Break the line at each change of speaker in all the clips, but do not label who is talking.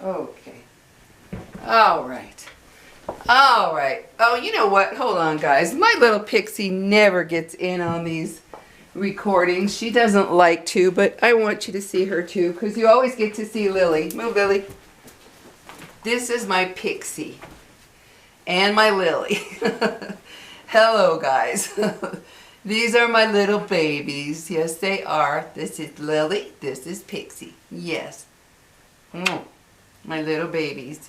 Okay. All right. All right. Oh, you know what? Hold on, guys. My little pixie never gets in on these recordings. She doesn't like to, but I want you to see her too, because you always get to see Lily. Move, Lily. This is my pixie and my Lily. Hello, guys. These are my little babies. Yes, they are. This is Lily. This is Pixie. Yes. My little babies.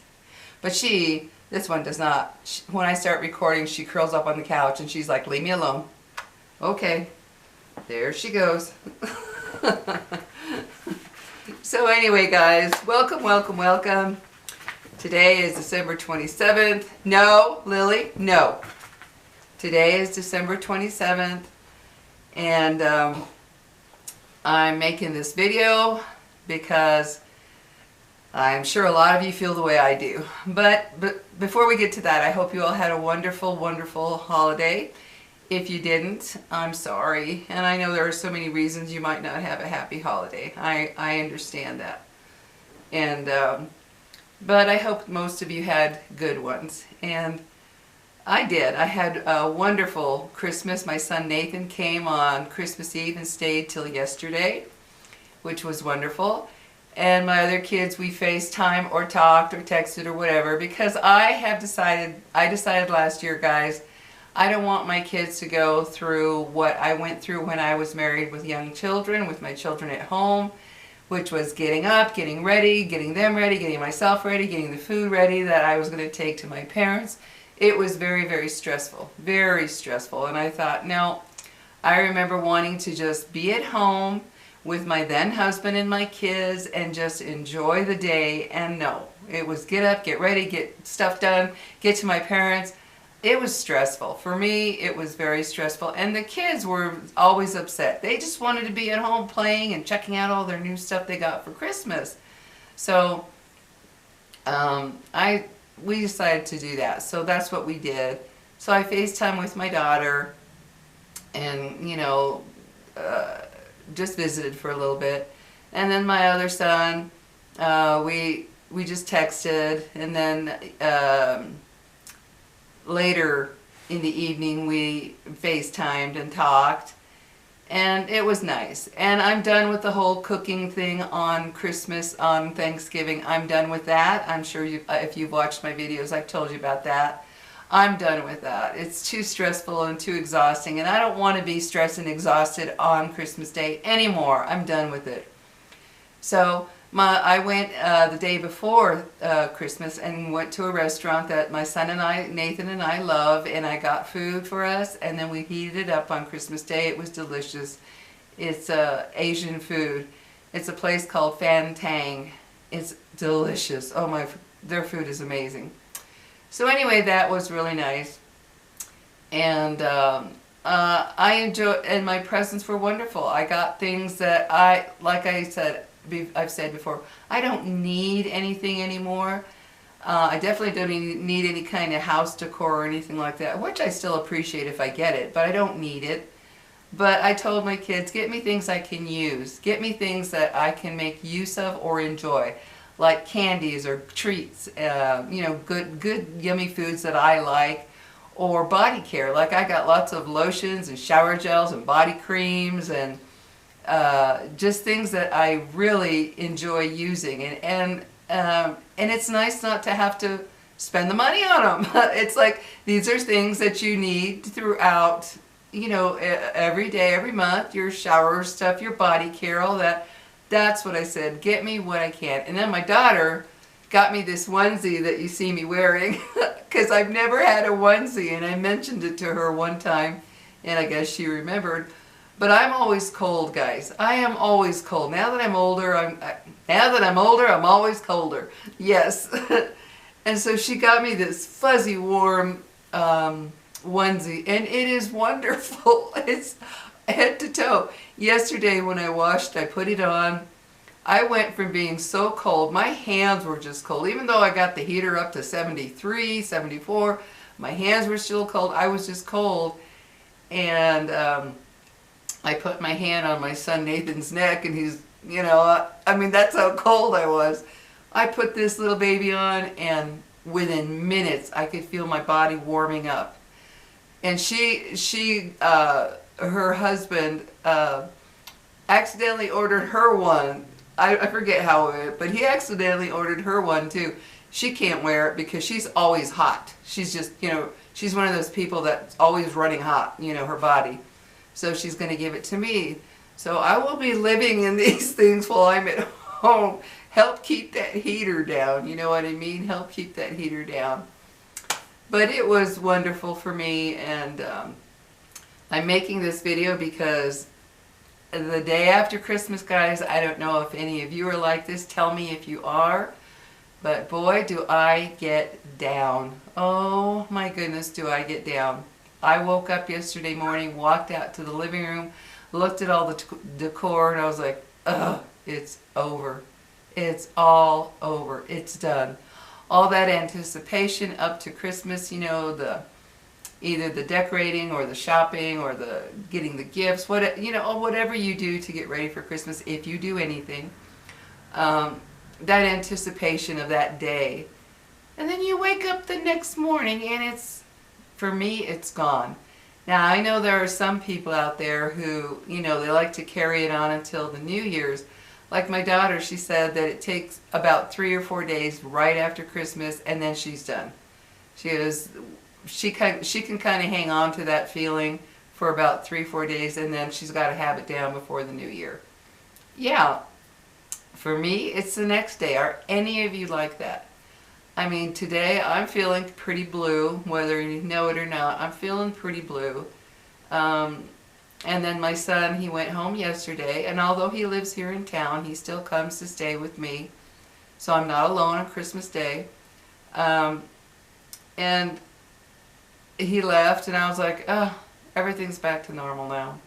But this one does not. When I start recording, she curls up on the couch and she's like, leave me alone. Okay. There she goes. So anyway, guys, welcome, welcome, welcome. Today is December 27th. No, Lily, no. Today is December 27th, and I'm making this video because I'm sure a lot of you feel the way I do. But before we get to that, I hope you all had a wonderful, wonderful holiday. If you didn't, I'm sorry. And I know there are so many reasons you might not have a happy holiday. I understand that. And but I hope most of you had good ones. And I did. I had a wonderful Christmas. My son Nathan came on Christmas Eve and stayed till yesterday, which was wonderful. And my other kids, we FaceTime or talked or texted or whatever, because I decided last year, guys, I don't want my kids to go through what I went through when I was married with young children, with my children at home, which was getting up, getting ready, getting them ready, getting myself ready, getting the food ready that I was going to take to my parents. It was very, very stressful, and I thought, no, I remember wanting to just be at home with my then husband and my kids and just enjoy the day, and no, it was get up, get ready, get stuff done, get to my parents. It was stressful. For me, it was very stressful, and the kids were always upset. They just wanted to be at home playing and checking out all their new stuff they got for Christmas. So we decided to do that. So that's what we did. So I FaceTime with my daughter and, you know, just visited for a little bit. And then my other son, we just texted, and then later in the evening we FaceTimed and talked, and it was nice. And I'm done with the whole cooking thing on Christmas, on Thanksgiving. I'm done with that. I'm sure if you've watched my videos, I've told you about that. I'm done with that. It's too stressful and too exhausting, and I don't want to be stressed and exhausted on Christmas Day anymore. I'm done with it. So I went the day before Christmas and went to a restaurant that my son and I, Nathan and I, love, and I got food for us, and then we heated it up on Christmas Day. It was delicious. It's Asian food. It's a place called Fan Tang. It's delicious. Oh my, their food is amazing. So anyway, that was really nice, and I enjoyed, and my presents were wonderful. I got things that like I said, I've said before, I don't need anything anymore. I definitely don't need any kind of house decor or anything like that, which I still appreciate if I get it, but I don't need it. But I told my kids, get me things I can use. Get me things that I can make use of or enjoy, like candies or treats, you know, good yummy foods that I like, or body care. Like I got lots of lotions and shower gels and body creams and just things that I really enjoy using, and it's nice not to have to spend the money on them. It's like these are things that you need throughout, you know, every day, every month. Your shower stuff, your body care, all that. That's what I said. Get me what I can. And then my daughter got me this onesie that you see me wearing, because I've never had a onesie, and I mentioned it to her one time, and I guess she remembered. But I'm always cold, guys. I am always cold. Now that I'm older, I'm always colder. Yes. And so she got me this fuzzy, warm onesie, and it is wonderful. It's head to toe. Yesterday when I washed, I put it on. I went from being so cold. My hands were just cold. Even though I got the heater up to 73, 74, my hands were still cold. I was just cold. And I put my hand on my son Nathan's neck, and he's, you know, I mean, that's how cold I was. I put this little baby on, and within minutes I could feel my body warming up. And her husband accidentally ordered her one. I forget how, but he accidentally ordered her one too. She can't wear it because she's always hot. She's just, she's one of those people that's always running hot, her body. So she's going to give it to me. So I will be living in these things while I'm at home. Help keep that heater down, you know what I mean? Help keep that heater down. But it was wonderful for me, and I'm making this video because the day after Christmas, guys, I don't know if any of you are like this. Tell me if you are. But boy, do I get down. Oh my goodness, do I get down. I woke up yesterday morning, walked out to the living room, looked at all the decor, and I was like, ugh, it's over. It's all over. It's done. All that anticipation up to Christmas, either the decorating or the shopping or the getting the gifts, whatever you do to get ready for Christmas, if you do anything, that anticipation of that day. And then you wake up the next morning and for me, it's gone. Now, I know there are some people out there who, they like to carry it on until the New Year's. Like my daughter, she said that it takes about 3 or 4 days right after Christmas, and then she's done. She can kind of hang on to that feeling for about 3 or 4 days, and then she's got to have it down before the New Year. Yeah, for me, it's the next day. Are any of you like that? I mean, today I'm feeling pretty blue, whether you know it or not. I'm feeling pretty blue. And then my son, he went home yesterday, and although he lives here in town, he still comes to stay with me. So I'm not alone on Christmas Day. And he left, and I was like, oh, everything's back to normal now.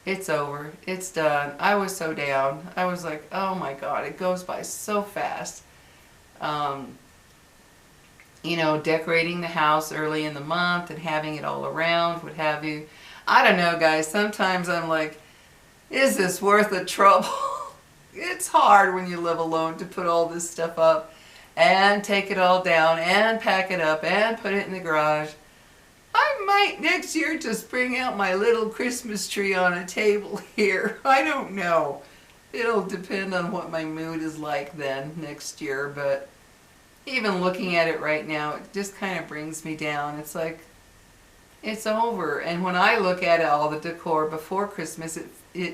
It's over. It's done. I was so down. I was like, oh my God, it goes by so fast. Decorating the house early in the month and having it all around, what have you. I don't know, guys. Sometimes I'm like, is this worth the trouble? It's hard when you live alone to put all this stuff up and take it all down and pack it up and put it in the garage. I might next year just bring out my little Christmas tree on a table here. I don't know. It'll depend on what my mood is like then next year, but even looking at it right now, it just kind of brings me down. It's like, it's over. And when I look at it, all the decor before Christmas, it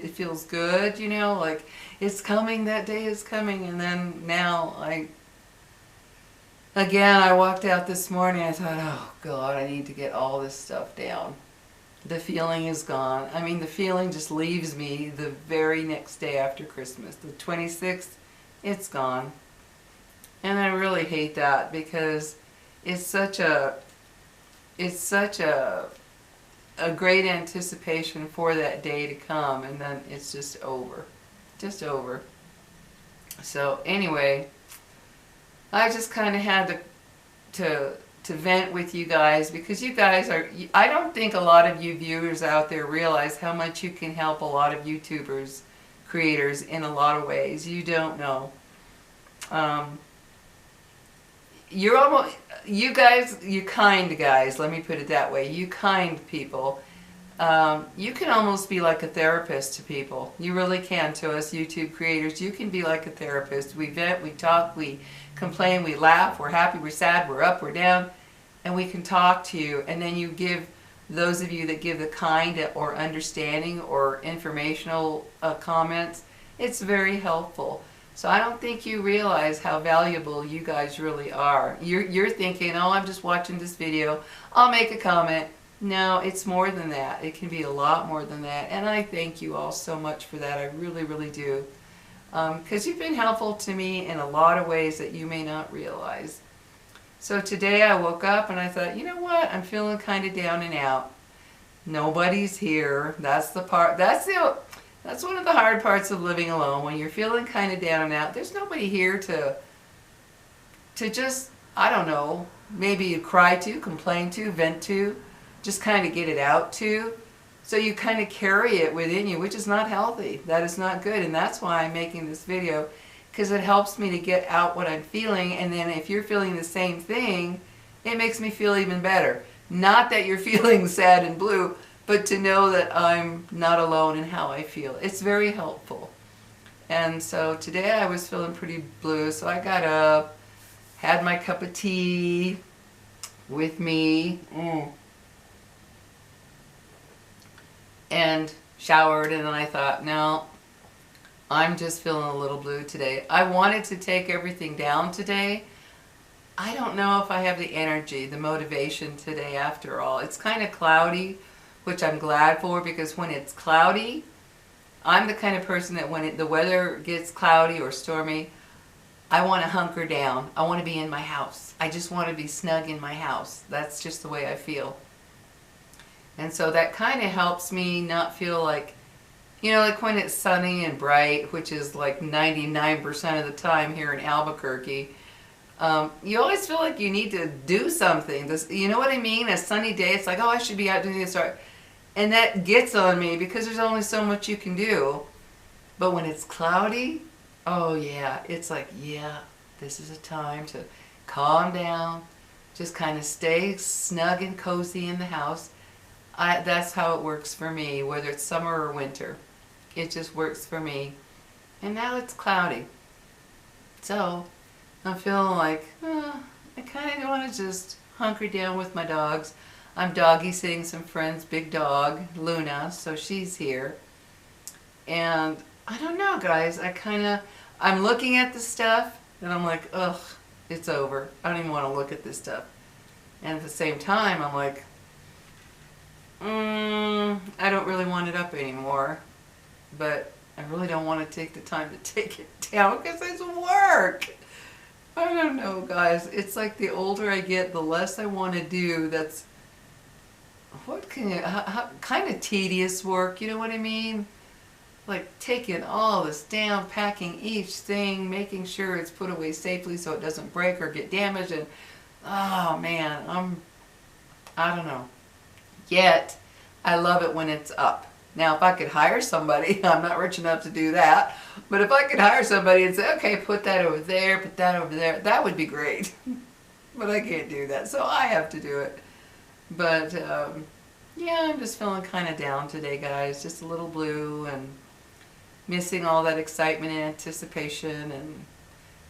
feels good, like it's coming, that day is coming. And then now, I walked out this morning, I thought, oh God, I need to get all this stuff down. The feeling is gone. I mean, the feeling just leaves me the very next day after Christmas. The 26th, it's gone. And I really hate that because it's such a great anticipation for that day to come, and then it's just over. Just over. So anyway, I just kind of had to vent with you guys, because you guys I don't think a lot of you viewers out there realize how much you can help a lot of YouTubers, creators, in a lot of ways. You don't know. You kind guys, let me put it that way, you kind people, you can almost be like a therapist to people. You really can. To us YouTube creators, you can be like a therapist. We vent, we talk, we complain, we laugh, we're happy, we're sad, we're up, we're down, and we can talk to you, and then you give, those of you that give the kind or understanding or informational comments, it's very helpful. So I don't think you realize how valuable you guys really are. You're thinking, oh, I'm just watching this video, I'll make a comment. No, it's more than that. It can be a lot more than that. And I thank you all so much for that. I really, really do. Because you've been helpful to me in a lot of ways that you may not realize. So today I woke up and I thought, you know what? I'm feeling kind of down and out. Nobody's here. That's the part. That's one of the hard parts of living alone. When you're feeling kind of down and out, there's nobody here to just, I don't know, maybe cry to, complain to, vent to, just kind of get it out to. So you kind of carry it within you, which is not healthy. That is not good. And that's why I'm making this video, because it helps me to get out what I'm feeling, and then if you're feeling the same thing, it makes me feel even better. Not that you're feeling sad and blue, but to know that I'm not alone in how I feel. It's very helpful. And so today I was feeling pretty blue, so I got up, had my cup of tea with me, and showered, and then I thought, no, I'm just feeling a little blue today. I wanted to take everything down today. I don't know if I have the energy, the motivation today after all. It's kind of cloudy, which I'm glad for, because when it's cloudy, I'm the kind of person that when the weather gets cloudy or stormy, I want to hunker down. I want to be in my house. I just want to be snug in my house. That's just the way I feel. And so that kind of helps me not feel like, you know, like when it's sunny and bright, which is like 99% of the time here in Albuquerque, you always feel like you need to do something. You know what I mean? A sunny day, it's like, oh, I should be out doing this. And that gets on me because there's only so much you can do. But when it's cloudy, oh yeah, it's like, yeah, this is a time to calm down, just kind of stay snug and cozy in the house. That's how it works for me, whether it's summer or winter. It just works for me. And now it's cloudy. So I'm feeling like, I kind of want to just hunker down with my dogs. I'm doggy sitting some friends, big dog, Luna, so she's here. And I don't know, guys, I'm looking at the stuff and I'm like, ugh, it's over. I don't even want to look at this stuff. And at the same time, I'm like, I don't really want it up anymore. But I really don't want to take the time to take it down because it's work. I don't know, guys. It's like the older I get, the less I want to do. That's kind of tedious work, you know what I mean? Like taking all this down, packing each thing, making sure it's put away safely so it doesn't break or get damaged, and oh man, I don't know. Yet, I love it when it's up. Now, if I could hire somebody, I'm not rich enough to do that, but if I could hire somebody and say, okay, put that over there, put that over there, that would be great. But I can't do that, so I have to do it. But, yeah, I'm just feeling kind of down today, guys. Just a little blue and missing all that excitement and anticipation and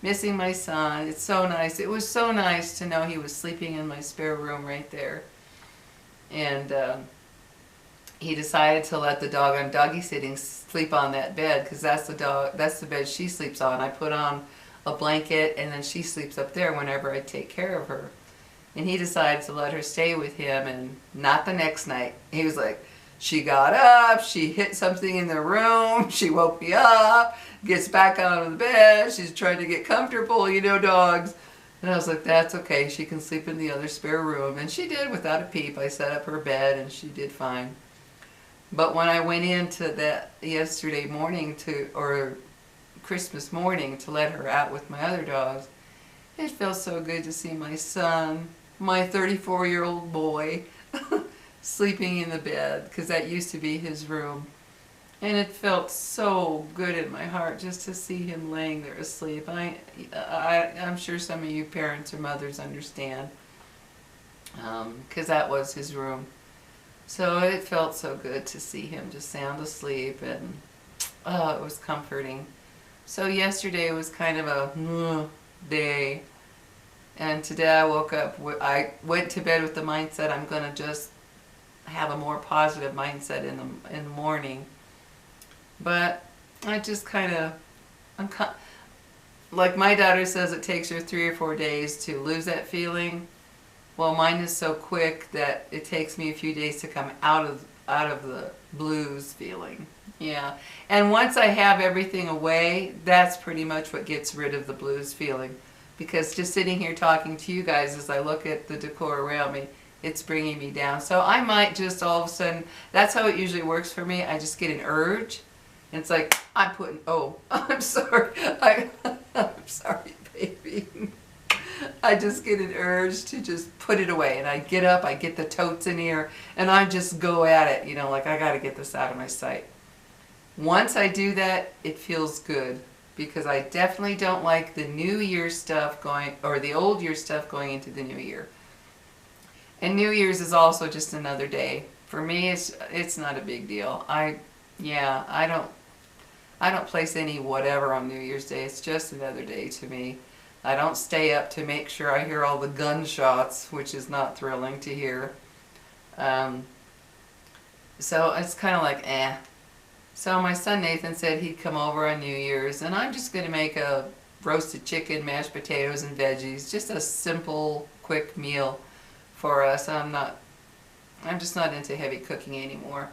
missing my son. It's so nice. It was so nice to know he was sleeping in my spare room right there. And he decided to let the dog I'm doggy sitting sleep on that bed because that's the bed she sleeps on. I put on a blanket and then she sleeps up there whenever I take care of her. And he decided to let her stay with him, and not the next night. He was like, she got up, she hit something in the room, she woke me up, gets back out of the bed, she's trying to get comfortable, you know, dogs. And I was like, that's okay, she can sleep in the other spare room. And she did without a peep. I set up her bed and she did fine. But when I went into that yesterday morning or Christmas morning to let her out with my other dogs, it felt so good to see my son, my 34-year-old boy, sleeping in the bed, because that used to be his room. And it felt so good in my heart just to see him laying there asleep. I'm sure some of you parents or mothers understand, because that was his room. So it felt so good to see him just sound asleep, and oh, it was comforting. So yesterday was kind of a day, and today I woke up, I went to bed with the mindset I'm going to just have a more positive mindset in the morning. But I just kind of, like my daughter says, it takes her 3 or 4 days to lose that feeling. Well, mine is so quick that it takes me a few days to come out of the blues feeling. Yeah, and once I have everything away, that's pretty much what gets rid of the blues feeling. Because just sitting here talking to you guys as I look at the decor around me, it's bringing me down. So I might just all of a sudden, that's how it usually works for me. I just get an urge. And it's like, I'm sorry. I'm sorry, baby. I just get an urge to just put it away. And I get up, I get the totes in here, and I just go at it. You know, like I got to get this out of my sight. Once I do that, it feels good. because I definitely don't like the New Year stuff going, or the old year stuff going into the New Year. And New Year's is also just another day. For me, it's not a big deal. Yeah, I don't place any whatever on New Year's Day. It's just another day to me. I don't stay up to make sure I hear all the gunshots, which is not thrilling to hear. So it's kind of like, eh. So my son Nathan said he'd come over on New Year's, and I'm just going to make a roasted chicken, mashed potatoes, and veggies. Just a simple, quick meal for us. I'm just not into heavy cooking anymore.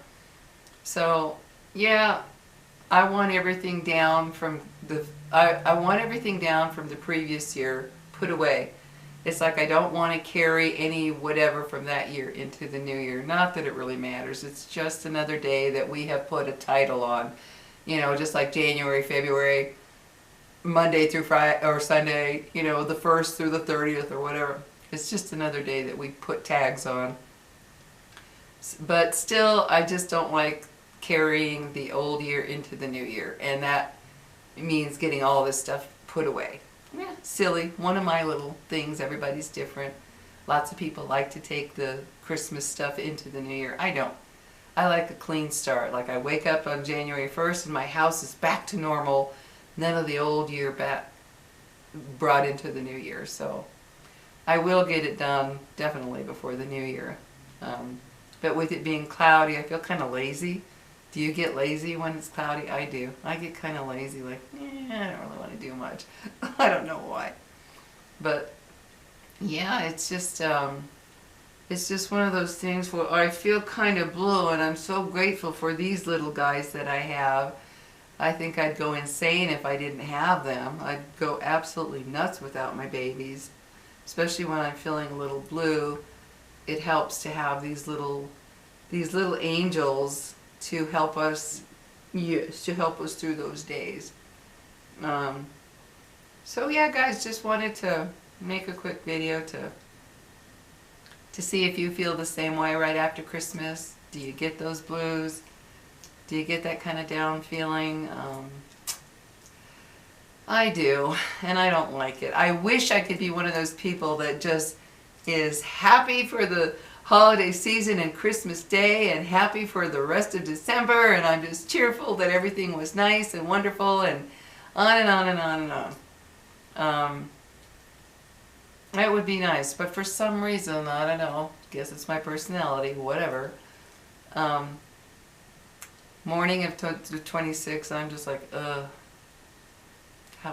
So, yeah, I want everything down from I want everything down from the previous year put away. It's like I don't want to carry any whatever from that year into the new year. Not that it really matters. It's just another day that we have put a title on. You know, just like January, February, Monday through Friday or Sunday, you know, the 1st through the 30th or whatever. It's just another day that we put tags on. But still, I just don't like carrying the old year into the new year. And that means getting all this stuff put away. Yeah, silly. One of my little things. Everybody's different. Lots of people like to take the Christmas stuff into the new year. I don't. I like a clean start. Like I wake up on January 1st and my house is back to normal. None of the old year brought into the new year. So I will get it done definitely before the new year. But with it being cloudy, I feel kind of lazy. Do you get lazy when it's cloudy? I do. I get kind of lazy, like, I don't really want to do much. I don't know why. But, yeah, it's just one of those things where I feel kind of blue, and I'm so grateful for these little guys that I have. I think I'd go insane if I didn't have them. I'd go absolutely nuts without my babies, especially when I'm feeling a little blue. It helps to have these little angels to help us, through those days. So yeah, guys, just wanted to make a quick video to see if you feel the same way right after Christmas. Do you get those blues? Do you get that kind of down feeling? I do, and I don't like it. I wish I could be one of those people that just is happy for the holiday season and Christmas Day and happy for the rest of December, and I'm just cheerful that everything was nice and wonderful, and on and on and on and on. That would be nice, but for some reason, I don't know, guess it's my personality, whatever. Morning of the 26th, I'm just like,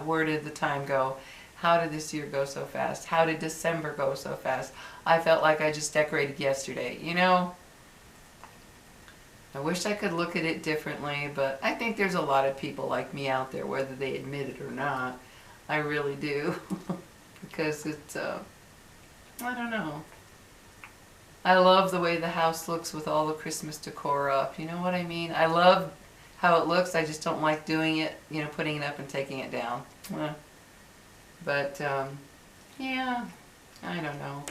where did the time go? How did this year go so fast? How did December go so fast? I felt like I just decorated yesterday, you know? I wish I could look at it differently, but I think there's a lot of people like me out there, whether they admit it or not. I really do. Because it's, I don't know. I love the way the house looks with all the Christmas decor up. You know what I mean? I love how it looks. I just don't like doing it, you know, putting it up and taking it down. But, yeah, I don't know.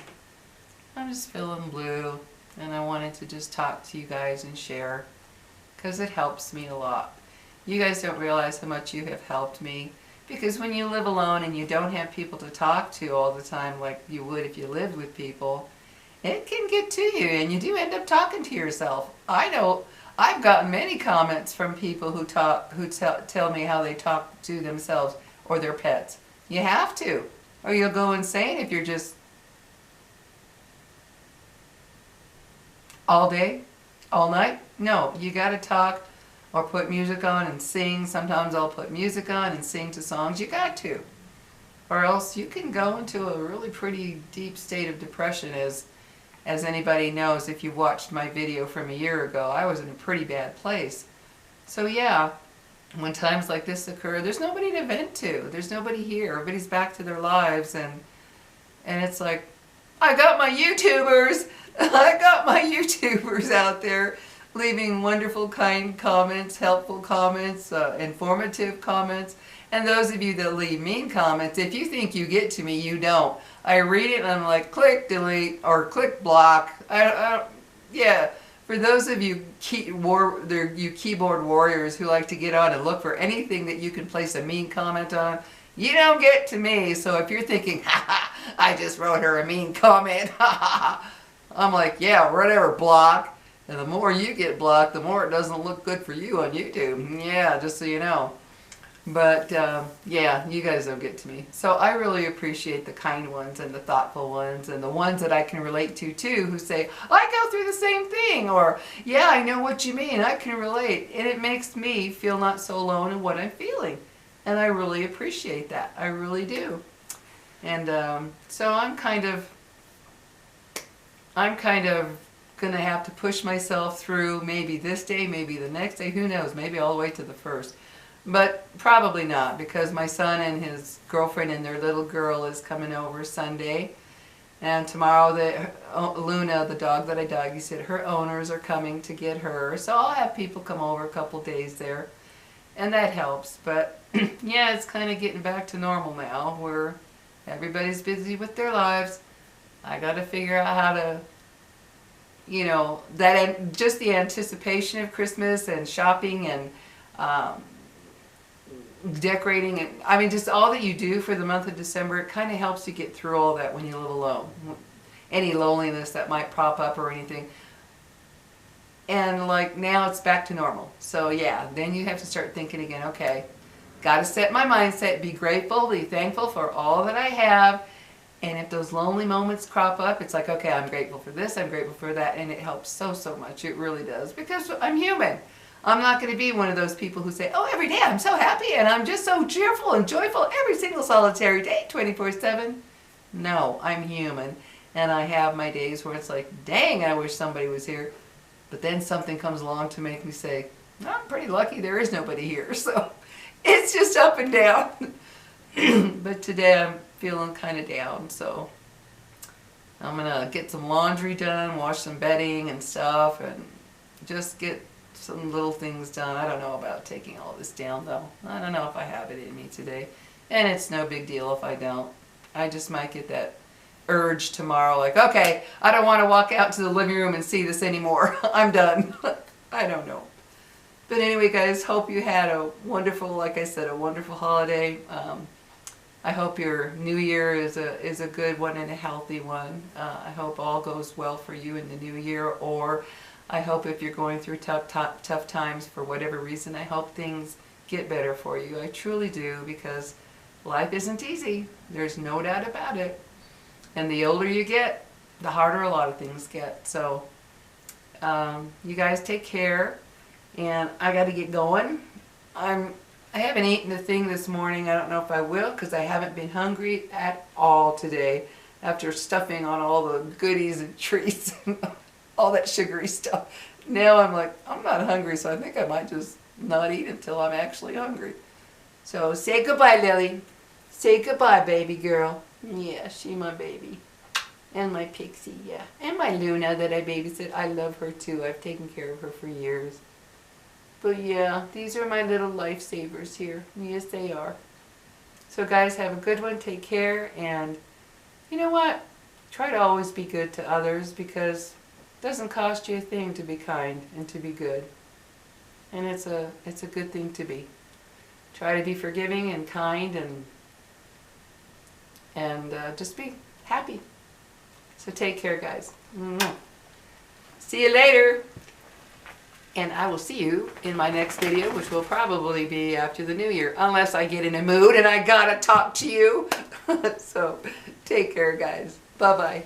I'm just feeling blue, and I wanted to just talk to you guys and share, because it helps me a lot. You guys don't realize how much you have helped me, because when you live alone and you don't have people to talk to all the time like you would if you lived with people, it can get to you, and you do end up talking to yourself. I know I've gotten many comments from people who tell me how they talk to themselves or their pets. You have to, or you'll go insane if you're just all day, all night. No, you got to talk or put music on and sing. Sometimes I'll put music on and sing to songs. You got to, or else you can go into a really pretty deep state of depression. As anybody knows, if you watched my video from a year ago, I was in a pretty bad place. So yeah, when times like this occur, there's nobody to vent to. There's nobody here. Everybody's back to their lives, and it's like, I got my YouTubers. I got my YouTubers out there leaving wonderful, kind comments, helpful comments, informative comments. And those of you that leave mean comments, if you think you get to me, you don't. I read it and I'm like, click delete or click block. Yeah, For those of you you keyboard warriors who like to get on and look for anything that you can place a mean comment on, you don't get to me. So if you're thinking, ha ha, I just wrote her a mean comment, ha ha, I'm like, yeah, whatever, block. And the more you get blocked, the more it doesn't look good for you on YouTube. Yeah, just so you know. But yeah, you guys don't get to me. So I really appreciate the kind ones and the thoughtful ones and the ones that I can relate to too, who say, I go through the same thing, or yeah, I know what you mean, I can relate. And it makes me feel not so alone in what I'm feeling. And I really appreciate that. I really do. And so I'm kind of gonna have to push myself through maybe this day, maybe the next day, who knows, maybe all the way to the first. But probably not, because my son and his girlfriend and their little girl is coming over Sunday. And tomorrow, Luna, the dog that I doggy sit, her owners are coming to get her. So I'll have people come over a couple days there. And that helps. But yeah, it's kind of getting back to normal now, where everybody's busy with their lives. I got to figure out how to, you know, just the anticipation of Christmas and shopping and decorating, and I mean just all that you do for the month of December, it kind of helps you get through all that when you live alone. Any loneliness that might pop up or anything. And like now it's back to normal. So yeah, then you have to start thinking again, okay, got to set my mindset, be grateful, be thankful for all that I have. And if those lonely moments crop up, it's like, okay, I'm grateful for this, I'm grateful for that, and it helps so much. It really does, because I'm human. I'm not going to be one of those people who say, oh, every day I'm so happy and I'm just so cheerful and joyful every single solitary day, 24/7. No, I'm human. And I have my days where it's like, dang, I wish somebody was here. But then something comes along to make me say, I'm pretty lucky there is nobody here. So it's just up and down. But today I'm feeling kind of down. So I'm going to get some laundry done, wash some bedding and stuff, and just get some little things done. I don't know about taking all this down though. I don't know if I have it in me today. And it's no big deal if I don't. I just might get that urge tomorrow, like, okay, I don't want to walk out to the living room and see this anymore. I'm done. I don't know. But anyway, guys, hope you had a wonderful, like I said, a wonderful holiday. I hope your new year is a good one and a healthy one. I hope all goes well for you in the new year, or I hope if you're going through tough times for whatever reason, I hope things get better for you. I truly do, because life isn't easy. There's no doubt about it. And the older you get, the harder a lot of things get. So you guys take care, and I got to get going. I haven't eaten a thing this morning. I don't know if I will, because I haven't been hungry at all today after stuffing on all the goodies and treats and all that sugary stuff. Now I'm like, I'm not hungry, so I think I might just not eat until I'm actually hungry. So say goodbye, Lily. Say goodbye, baby girl. Yeah, she my baby. And my Pixie, yeah. And my Luna that I babysit. I love her too. I've taken care of her for years. But yeah, these are my little lifesavers here. Yes, they are. So guys, have a good one. Take care. And you know what? Try to always be good to others, because it doesn't cost you a thing to be kind and to be good. And it's a good thing to be. Try to be forgiving and kind, and just be happy. So take care, guys. See you later. And I will see you in my next video, which will probably be after the new year, unless I get in a mood and I gotta talk to you. So take care, guys. Bye-bye.